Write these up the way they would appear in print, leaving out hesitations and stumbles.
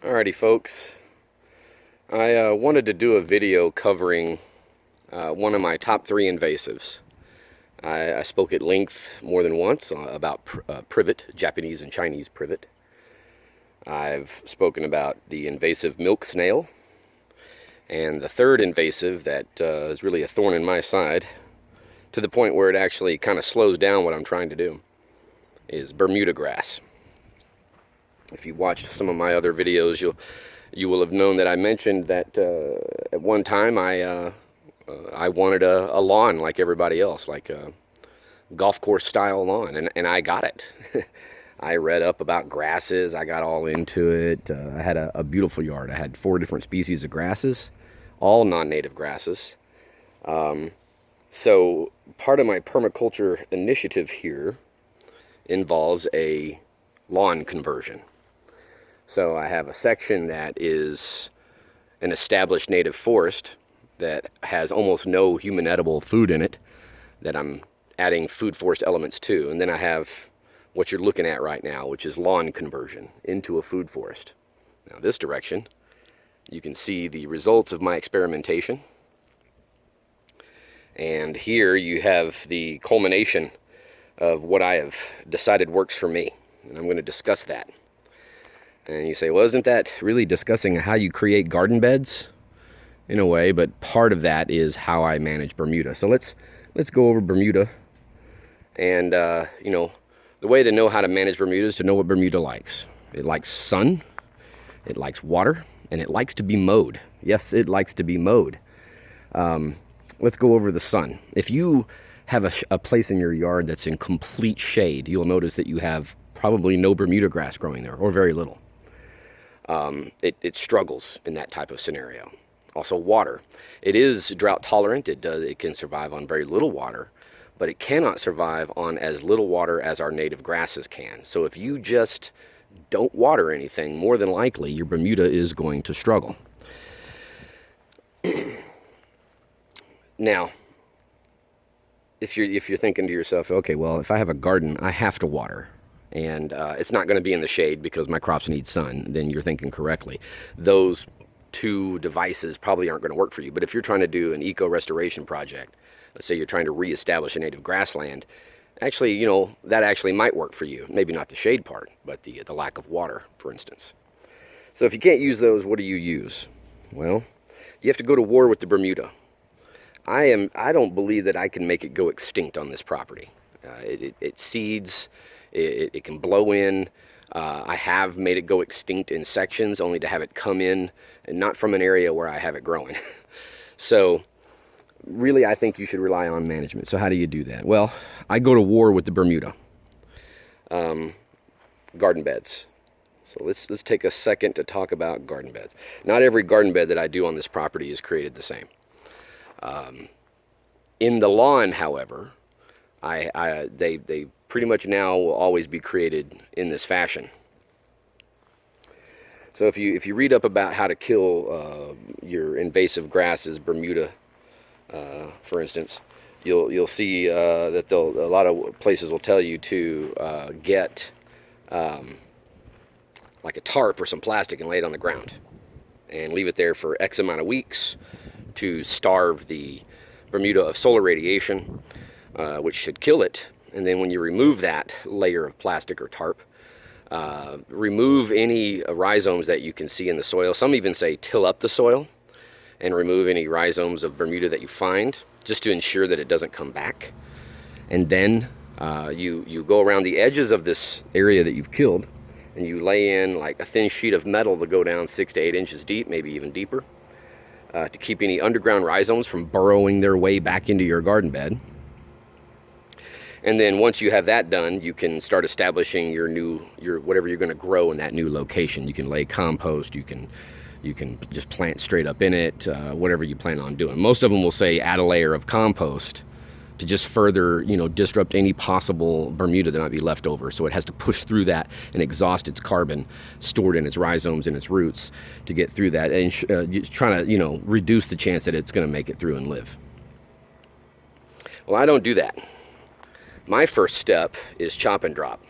Alrighty folks, I wanted to do a video covering one of my top 3 invasives. I spoke at length more than once about privet, Japanese and Chinese privet. I've spoken about the invasive milk snail, and the third invasive that is really a thorn in my side, to the point where it actually kind of slows down what I'm trying to do, is Bermuda grass. If you watched some of my other videos, you will have known that I mentioned that at one time I wanted a lawn like everybody else, like a golf course style lawn, and I got it. I read up about grasses, I got all into it. I had a beautiful yard. I had 4 different species of grasses, all non-native grasses. So part of my permaculture initiative here involves a lawn conversion. So I have a section that is an established native forest that has almost no human edible food in it that I'm adding food forest elements to. And then I have what you're looking at right now, which is lawn conversion into a food forest. Now this direction, you can see the results of my experimentation. And here you have the culmination of what I have decided works for me. And I'm going to discuss that. And you say, well, isn't that really discussing how you create garden beds? In a way, but part of that is how I manage Bermuda. So let's go over Bermuda. And, the way to know how to manage Bermuda is to know what Bermuda likes. It likes sun, it likes water, and it likes to be mowed. Yes, it likes to be mowed. Let's go over the sun. If you have a place in your yard that's in complete shade, you'll notice that you have probably no Bermuda grass growing there, or very little. It struggles in that type of scenario. Also water. It is drought tolerant. It can survive on very little water, but it cannot survive on as little water as our native grasses can. So if you just don't water anything, more than likely your Bermuda is going to struggle. Now, if you're thinking to yourself, okay, well, if I have a garden, I have to water, and it's not going to be in the shade because my crops need sun, then you're thinking correctly. Those 2 devices probably aren't going to work for you. But if you're trying to do an eco-restoration project, let's say you're trying to reestablish a native grassland, actually, that actually might work for you. Maybe not the shade part, but the lack of water, for instance. So if you can't use those, what do you use? Well, you have to go to war with the Bermuda. I don't believe that I can make it go extinct on this property. It seeds. It can blow in. I have made it go extinct in sections, only to have it come in, and not from an area where I have it growing. So really, I think you should rely on management. So how do you do that? Well, I go to war with the Bermuda. Garden beds. So let's take a second to talk about garden beds. Not every garden bed that I do on this property is created the same. In the lawn, however, they pretty much now will always be created in this fashion. So if you read up about how to kill your invasive grasses, Bermuda, for instance, you'll see that a lot of places will tell you to get like a tarp or some plastic and lay it on the ground and leave it there for X amount of weeks to starve the Bermuda of solar radiation, which should kill it. And then when you remove that layer of plastic or tarp, remove any rhizomes that you can see in the soil. Some even say till up the soil and remove any rhizomes of Bermuda that you find, just to ensure that it doesn't come back. And then you go around the edges of this area that you've killed, and you lay in like a thin sheet of metal to go down 6 to 8 inches deep, maybe even deeper, to keep any underground rhizomes from burrowing their way back into your garden bed. And then once you have that done, you can start establishing your whatever you're going to grow in that new location. You can lay compost, you can just plant straight up in it, whatever you plan on doing. Most of them will say add a layer of compost to just further, disrupt any possible Bermuda that might be left over. So it has to push through that and exhaust its carbon stored in its rhizomes and its roots to get through that, and trying to, reduce the chance that it's going to make it through and live. Well, I don't do that. My first step is chop and drop.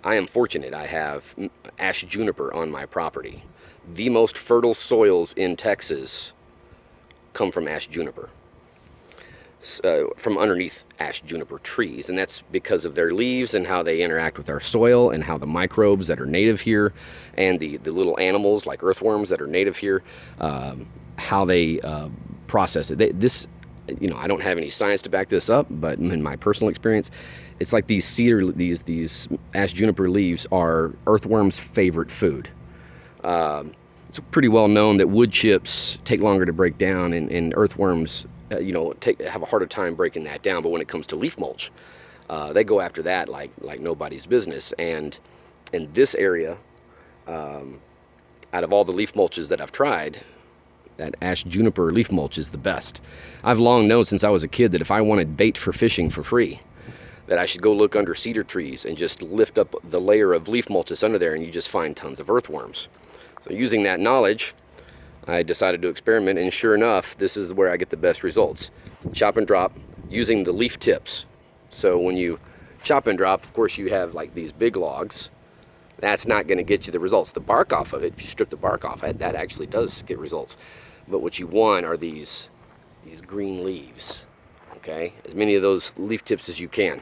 I am fortunate. I have ash juniper on my property. The most fertile soils in Texas come from ash juniper, from underneath ash juniper trees, and that's because of their leaves and how they interact with our soil and how the microbes that are native here and the little animals like earthworms that are native here, how they process it. This, you know, I don't have any science to back this up, but in my personal experience, it's like these these ash juniper leaves are earthworms' favorite food. It's pretty well known that wood chips take longer to break down, and earthworms, you know, have a harder time breaking that down. But when it comes to leaf mulch, they go after that like nobody's business. And in this area, out of all the leaf mulches that I've tried, that ash juniper leaf mulch is the best. I've long known since I was a kid that if I wanted bait for fishing for free, that I should go look under cedar trees and just lift up the layer of leaf mulch that's under there, and you just find tons of earthworms. So using that knowledge, I decided to experiment, and sure enough, this is where I get the best results. Chop and drop using the leaf tips. So when you chop and drop, of course you have like these big logs. That's not going to get you the results. The bark off of it, if you strip the bark off, that actually does get results. But what you want are these green leaves, okay? As many of those leaf tips as you can,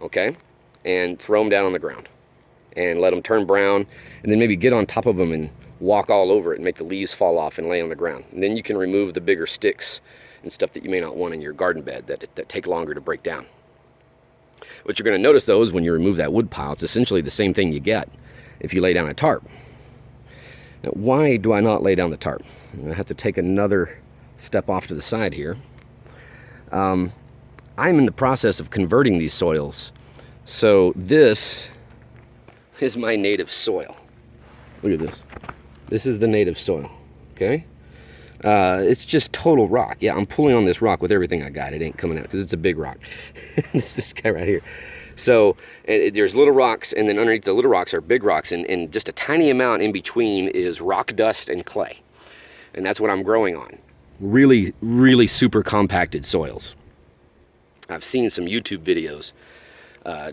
okay? And throw them down on the ground and let them turn brown, and then maybe get on top of them and walk all over it and make the leaves fall off and lay on the ground. And then you can remove the bigger sticks and stuff that you may not want in your garden bed that take longer to break down. What you're going to notice, though, is when you remove that wood pile, it's essentially the same thing you get if you lay down a tarp. Now, why do I not lay down the tarp? I have to take another step off to the side here. I'm in the process of converting these soils. So this is my native soil. Look at this. This is the native soil, okay? It's just total rock. Yeah, I'm pulling on this rock with everything I got. It ain't coming out because it's a big rock. This guy right here. So there's little rocks, and then underneath the little rocks are big rocks, and just a tiny amount in between is rock dust and clay. And that's what I'm growing on. Really, really super compacted soils. I've seen some YouTube videos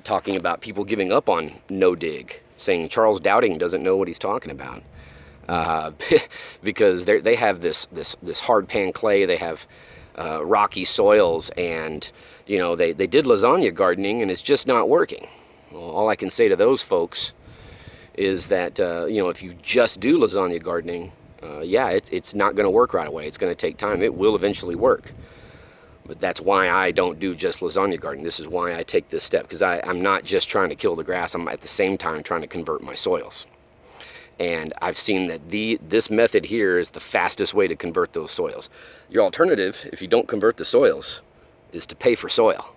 talking about people giving up on no-dig, saying Charles Dowding doesn't know what he's talking about. Because they have this hard pan clay, they have rocky soils, and you know they did lasagna gardening, and it's just not working. Well, all I can say to those folks is that you know, if you just do lasagna gardening, yeah, it's not going to work right away. It's going to take time. It will eventually work. But that's why I don't do just lasagna gardening. This is why I take this step, because I'm not just trying to kill the grass. I'm at the same time trying to convert my soils. And I've seen that this method here is the fastest way to convert those soils. Your alternative, if you don't convert the soils, is to pay for soil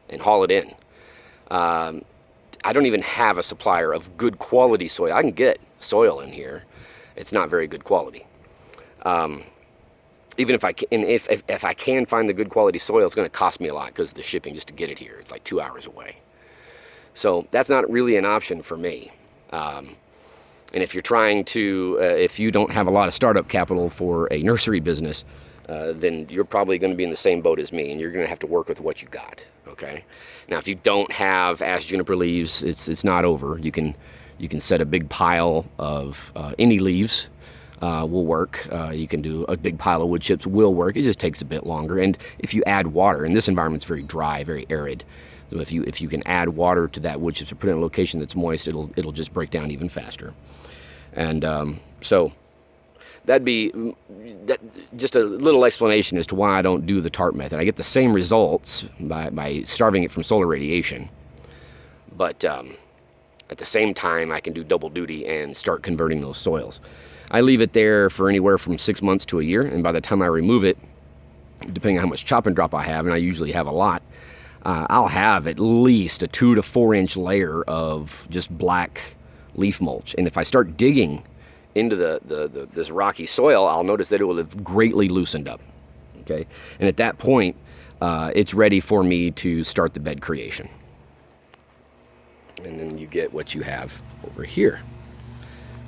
and haul it in. I don't even have a supplier of good quality soil. I can get soil in here. It's not very good quality. Even if I can, if I can find the good quality soil, it's going to cost me a lot because of the shipping just to get it here. It's like 2 hours away. So that's not really an option for me. And if you're trying to, if you don't have a lot of startup capital for a nursery business, then you're probably going to be in the same boat as me, and you're going to have to work with what you got. Okay. Now, if you don't have ash juniper leaves, it's not over. You can set a big pile of any leaves. Will work. You can do a big pile of wood chips, will work. It just takes a bit longer. And if you add water, and this environment's very dry, very arid, so if you can add water to that wood chips or put it in a location that's moist, it'll just break down even faster. And so that'd be just a little explanation as to why I don't do the tarp method. I get the same results by starving it from solar radiation, but at the same time I can do double duty and start converting those soils. I leave it there for anywhere from 6 months to a year, and by the time I remove it, depending on how much chop and drop I have, and I usually have a lot, I'll have at least a 2 to 4 inch layer of just black leaf mulch. And if I start digging into this rocky soil, I'll notice that it will have greatly loosened up. Okay, and at that point, it's ready for me to start the bed creation. And then you get what you have over here.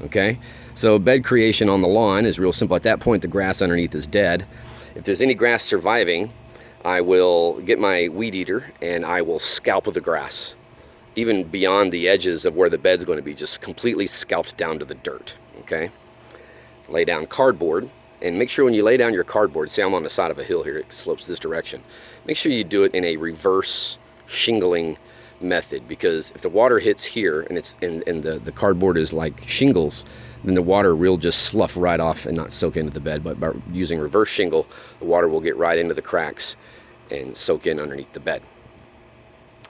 Okay, so bed creation on the lawn is real simple. At that point, the grass underneath is dead. If there's any grass surviving, I will get my weed eater and I will scalp the grass even beyond the edges of where the bed's going to be, just completely scalped down to the dirt, okay? Lay down cardboard, and make sure when you lay down your cardboard, see I'm on the side of a hill here, it slopes this direction, make sure you do it in a reverse shingling method, because if the water hits here and the cardboard is like shingles, then the water will just slough right off and not soak into the bed. But by using reverse shingle, the water will get right into the cracks and soak in underneath the bed.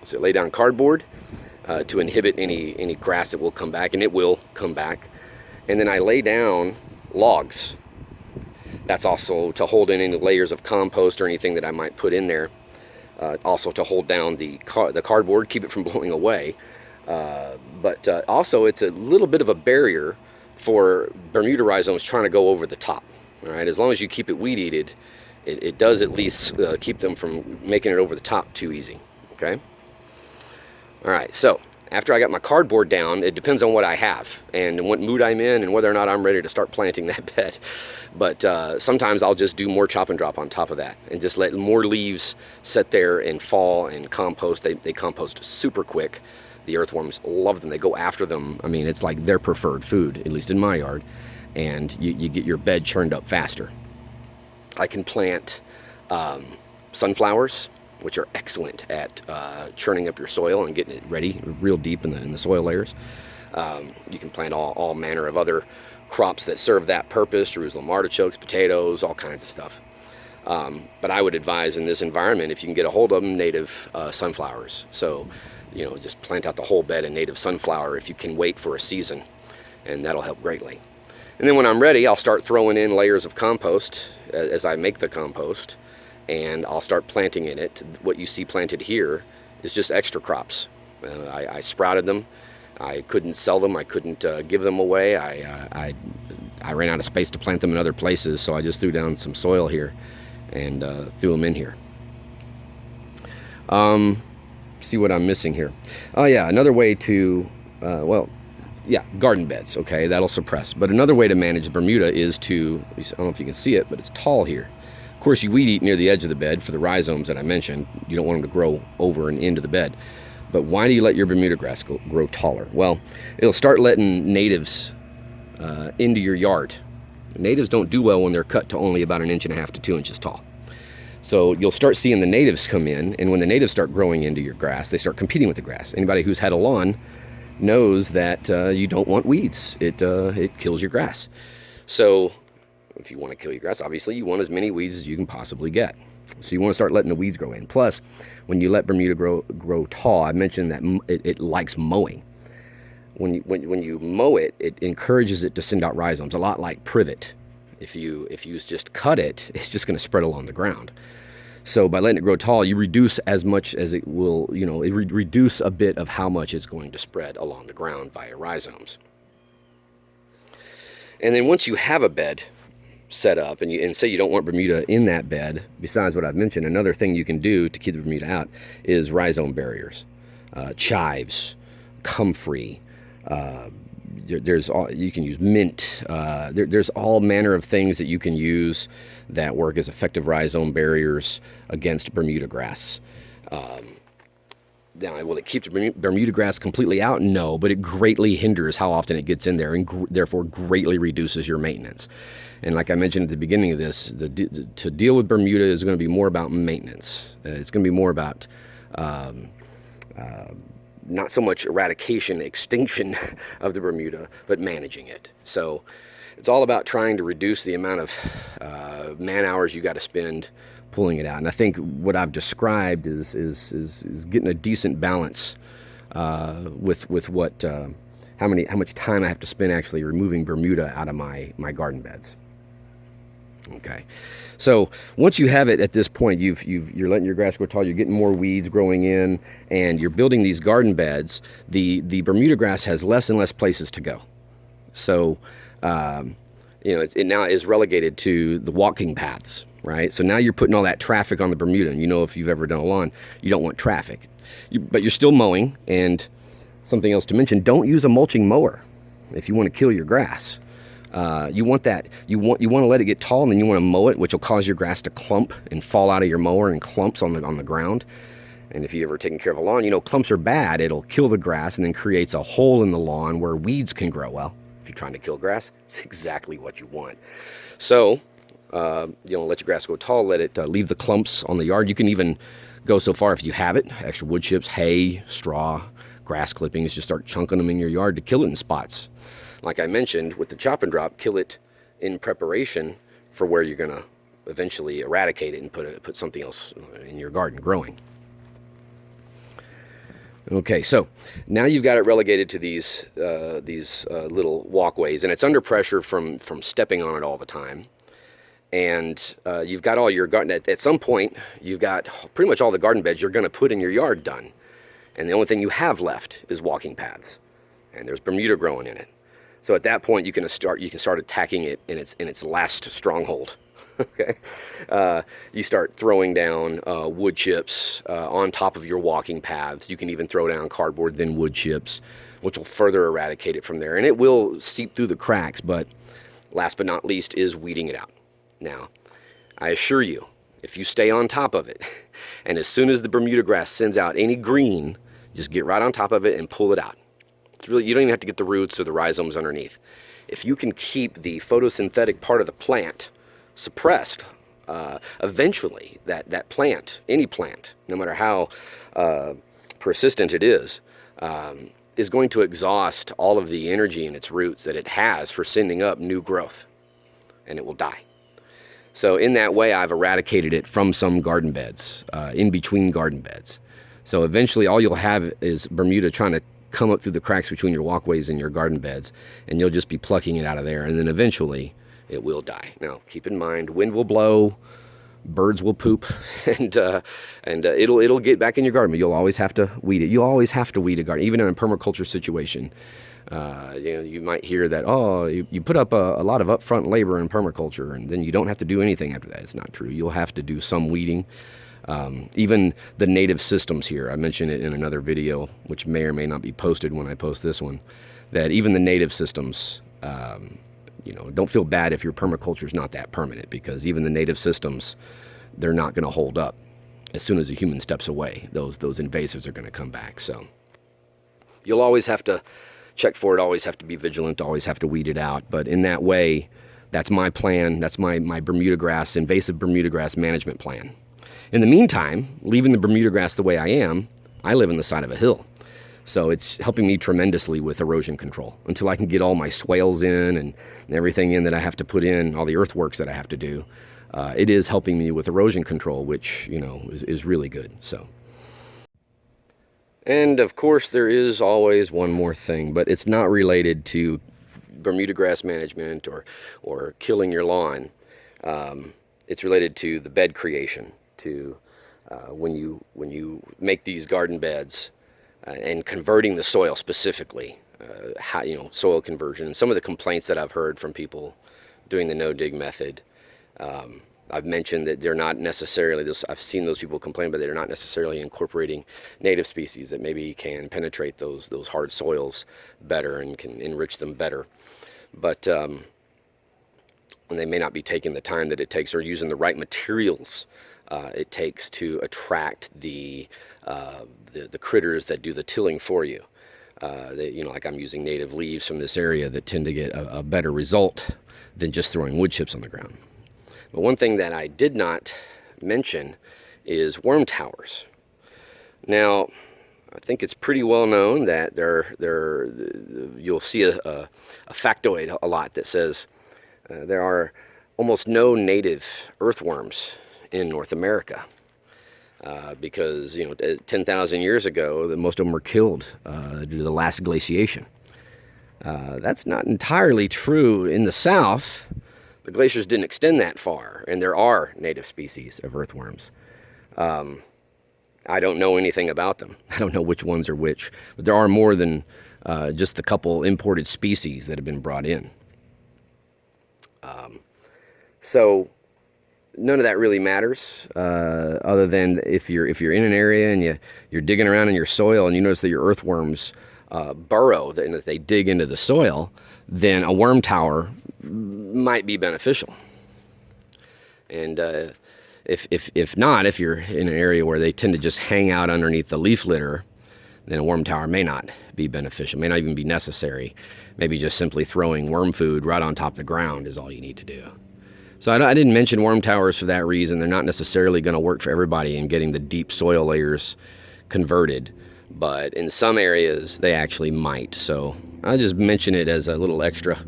So lay down cardboard to inhibit any grass that will come back, and it will come back. And then I lay down logs. That's also to hold in any layers of compost or anything that I might put in there. Also to hold down the cardboard, keep it from blowing away. But also it's a little bit of a barrier for Bermuda rhizomes trying to go over the top. All right, as long as you keep it weed-eated, it does at least keep them from making it over the top too easy. Okay. All right, so after I got my cardboard down, it depends on what I have and what mood I'm in and whether or not I'm ready to start planting that bed. But sometimes I'll just do more chop and drop on top of that and just let more leaves sit there and fall and compost. They compost super quick. The earthworms love them. They go after them. I mean, it's like their preferred food, at least in my yard. And you get your bed churned up faster. I can plant sunflowers, which are excellent at churning up your soil and getting it ready real deep in the soil layers. You can plant all manner of other crops that serve that purpose, Jerusalem artichokes, potatoes, all kinds of stuff. But I would advise in this environment, if you can get a hold of them, native sunflowers. So, you know, just plant out the whole bed in native sunflower if you can wait for a season, and that'll help greatly. And then when I'm ready, I'll start throwing in layers of compost as I make the compost, and I'll start planting in it. What you see planted here is just extra crops. I sprouted them. I couldn't sell them. I couldn't give them away. I ran out of space to plant them in other places, so I just threw down some soil here and threw them in here. See what I'm missing here. Oh yeah, another way to, garden beds, okay, that'll suppress. But another way to manage Bermuda is to, I don't know if you can see it, but it's tall here. Of course, you weed eat near the edge of the bed for the rhizomes that I mentioned. You don't want them to grow over and into the bed. But why do you let your Bermuda grass grow taller? Well, it'll start letting natives into your yard. Natives don't do well when they're cut to only about 1.5 inches to 2 inches tall. So you'll start seeing the natives come in, and when the natives start growing into your grass, they start competing with the grass. Anybody who's had a lawn knows that you don't want weeds. It kills your grass. So if you want to kill your grass, obviously you want as many weeds as you can possibly get. So you want to start letting the weeds grow in. Plus, when you let Bermuda grow tall, I mentioned that it likes mowing. When you mow it, it encourages it to send out rhizomes, a lot like privet. If you just cut it, it's just going to spread along the ground. So by letting it grow tall, you reduce as much as it will, reduce a bit of how much it's going to spread along the ground via rhizomes. And then once you have a bed set up and say you don't want Bermuda in that bed, besides what I've mentioned, another thing you can do to keep the Bermuda out is rhizome barriers, chives, comfrey. You can use mint. There's all manner of things that you can use that work as effective rhizome barriers against Bermuda grass. Now, will it keep the Bermuda grass completely out? No, but it greatly hinders how often it gets in there and therefore greatly reduces your maintenance. And like I mentioned at the beginning of this, to deal with Bermuda is going to be more about maintenance. It's going to be more about not so much eradication, extinction of the Bermuda, but managing it. So it's all about trying to reduce the amount of man hours you got to spend pulling it out. And I think what I've described is getting a decent balance with what how much time I have to spend actually removing Bermuda out of my garden beds. Okay, so once you have it at this point, you're letting your grass grow tall, you're getting more weeds growing in, and you're building these garden beds. The Bermuda grass has less and less places to go. So it now is relegated to the walking paths, right? So now you're putting all that traffic on the Bermuda, and if you've ever done a lawn, you don't want traffic. But you're still mowing. And something else to mention: don't use a mulching mower if you want to kill your grass. You want to let it get tall, and then you want to mow it, which will cause your grass to clump and fall out of your mower in clumps on the ground. And if you ever taken care of a lawn, you know clumps are bad. It'll kill the grass and then creates a hole in the lawn where weeds can grow. Well, if you're trying to kill grass, it's exactly what you want. So, you know, let your grass go tall, let it leave the clumps on the yard. You can even go so far if you have it, extra wood chips, hay, straw, grass clippings, just start chunking them in your yard to kill it in spots. Like I mentioned, with the chop and drop, kill it in preparation for where you're going to eventually eradicate it and put something else in your garden growing. Okay, so now you've got it relegated to these little walkways, and it's under pressure from stepping on it all the time. And you've got all your garden, at some point, you've got pretty much all the garden beds you're going to put in your yard done. And the only thing you have left is walking paths. And there's Bermuda growing in it. So at that point, you can start attacking it in its last stronghold. Okay, you start throwing down wood chips on top of your walking paths. You can even throw down cardboard, then wood chips, which will further eradicate it from there. And it will seep through the cracks, but last but not least is weeding it out. Now, I assure you, if you stay on top of it, and as soon as the Bermuda grass sends out any green, just get right on top of it and pull it out. It's really, you don't even have to get the roots or the rhizomes underneath. If you can keep the photosynthetic part of the plant suppressed, eventually that plant, any plant, no matter how persistent it is going to exhaust all of the energy in its roots that it has for sending up new growth, and it will die. So in that way, I've eradicated it from some garden beds, in between garden beds. So eventually all you'll have is Bermuda trying to come up through the cracks between your walkways and your garden beds, and you'll just be plucking it out of there, and then eventually it will die. Now, keep in mind, wind will blow, birds will poop, and it'll get back in your garden. But you'll always have to weed it. You always have to weed a garden, even in a permaculture situation. You know, you might hear that, oh, you put up a lot of upfront labor in permaculture, and then you don't have to do anything after that. It's not true. You'll have to do some weeding. Even the native systems here, I mentioned it in another video, which may or may not be posted when I post this one, that even the native systems, you know, don't feel bad if your permaculture is not that permanent, because even the native systems, they're not going to hold up. As soon as a human steps away, those invasives are going to come back. So you'll always have to check for it, always have to be vigilant, always have to weed it out. But in that way, that's my plan. That's my Bermuda grass, invasive Bermuda grass management plan. In the meantime, leaving the Bermuda grass the way I am, I live on the side of a hill. So it's helping me tremendously with erosion control until I can get all my swales in and everything in that I have to put in, all the earthworks that I have to do. It is helping me with erosion control, which, you know, is really good. So, and of course there is always one more thing, but it's not related to Bermuda grass management or killing your lawn. It's related to the bed creation, to when you make these garden beds. And converting the soil specifically, how, you know, soil conversion. And some of the complaints that I've heard from people doing the no-dig method, I've mentioned that they're not necessarily, I've seen those people complain, but they're not necessarily incorporating native species that maybe can penetrate those hard soils better and can enrich them better. But and they may not be taking the time that it takes or using the right materials it takes to attract the critters that do the tilling for you. You know, like I'm using native leaves from this area that tend to get a better result than just throwing wood chips on the ground. But one thing that I did not mention is worm towers. Now, I think it's pretty well known that you'll see a factoid a lot that says there are almost no native earthworms in North America. Because, you know, 10,000 years ago, most of them were killed due to the last glaciation. That's not entirely true in the South. The glaciers didn't extend that far, and there are native species of earthworms. I don't know anything about them. I don't know which ones are which, but there are more than just the couple imported species that have been brought in. So none of that really matters, other than if you're in an area and you're digging around in your soil and you notice that your earthworms burrow, and that they dig into the soil, then a worm tower might be beneficial. And If not, if you're in an area where they tend to just hang out underneath the leaf litter, then a worm tower may not be beneficial, may not even be necessary. Maybe just simply throwing worm food right on top of the ground is all you need to do. So I didn't mention worm towers for that reason. They're not necessarily going to work for everybody in getting the deep soil layers converted, but in some areas they actually might. So I just mention it as a little extra,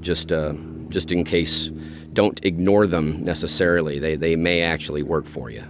just in case. Don't ignore them necessarily. They may actually work for you.